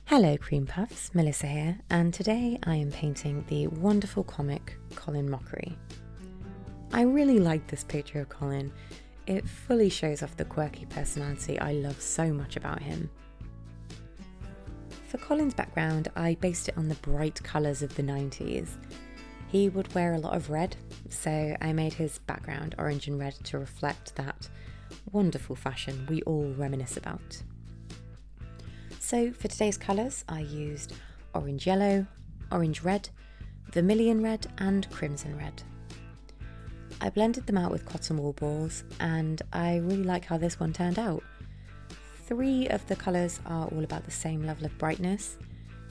Hello Cream Puffs, Melissa here, and today I am painting the wonderful comic Colin Mochrie. I really like this picture of Colin. It fully shows off the quirky personality I love so much about him. For Colin's background, I based it on the bright colours of the 90s. He would wear a lot of red, so I made his background orange and red to reflect that wonderful fashion we all reminisce about. So for today's colours, I used orange yellow, orange red, vermilion red and crimson red. I blended them out with cotton wool balls and I really like how this one turned out. 3 of the colours are all about the same level of brightness,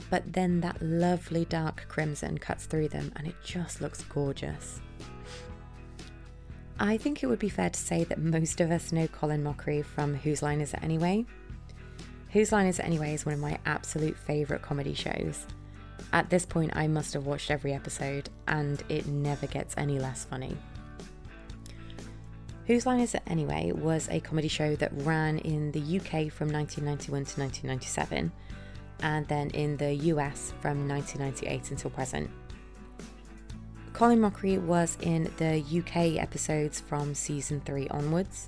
but then that lovely dark crimson cuts through them and it just looks gorgeous. I think it would be fair to say that most of us know Colin Mochrie from Whose Line Is It Anyway? Whose Line Is It Anyway is one of my absolute favourite comedy shows. At this point I must have watched every episode and it never gets any less funny. Whose Line Is It Anyway was a comedy show that ran in the UK from 1991 to 1997 and then in the US from 1998 until present. Colin Mochrie was in the UK episodes from season 3 onwards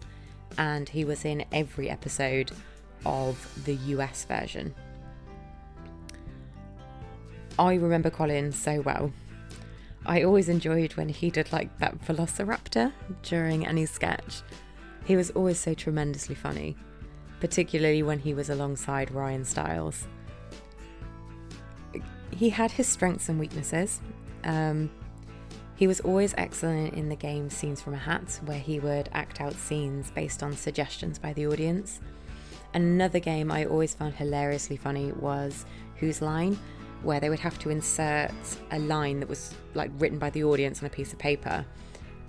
and he was in every episode of the US version. I remember Colin so well. I always enjoyed when he did like that velociraptor during any sketch. He was always so tremendously funny, particularly when he was alongside Ryan Stiles. He had his strengths and weaknesses. He was always excellent in the game Scenes from a Hat, where he would act out scenes based on suggestions by the audience. Another game I always found hilariously funny was Whose Line, where they would have to insert a line that was like written by the audience on a piece of paper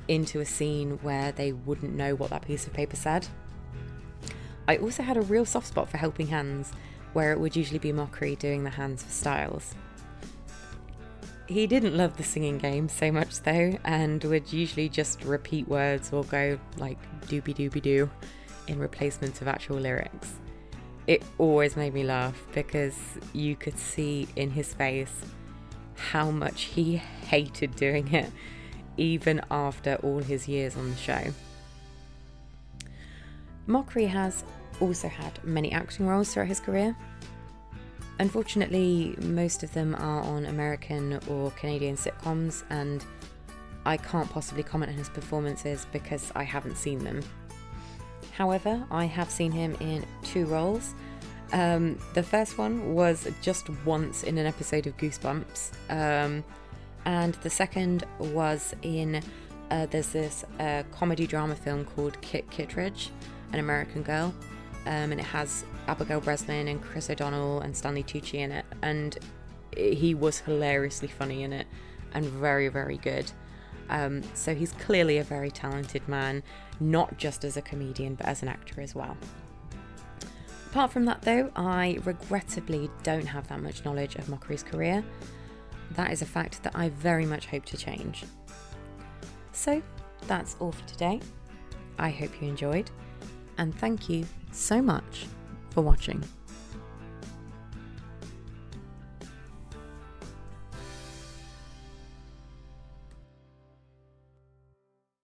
into a scene where they wouldn't know what that piece of paper said. I also had a real soft spot for Helping Hands, where it would usually be Mochrie doing the hands for Stiles. He didn't love the singing game so much though, and would usually just repeat words or go like doobie doobie doo in replacement of actual lyrics. It always made me laugh because you could see in his face how much he hated doing it, even after all his years on the show. Mochrie has also had many acting roles throughout his career. Unfortunately, most of them are on American or Canadian sitcoms, and I can't possibly comment on his performances because I haven't seen them. However, I have seen him in 2 roles. The first one was just once in an episode of Goosebumps, and the second was in there's this comedy drama film called Kit Kittredge, An American Girl, and it has Abigail Breslin and Chris O'Donnell and Stanley Tucci in it, and he was hilariously funny in it and very, very good. So he's clearly a very talented man, not just as a comedian but as an actor as well. Apart from that though, I regrettably don't have that much knowledge of Mochrie's career. That is a fact that I very much hope to change. So that's all for today. I hope you enjoyed, and thank you so much for watching.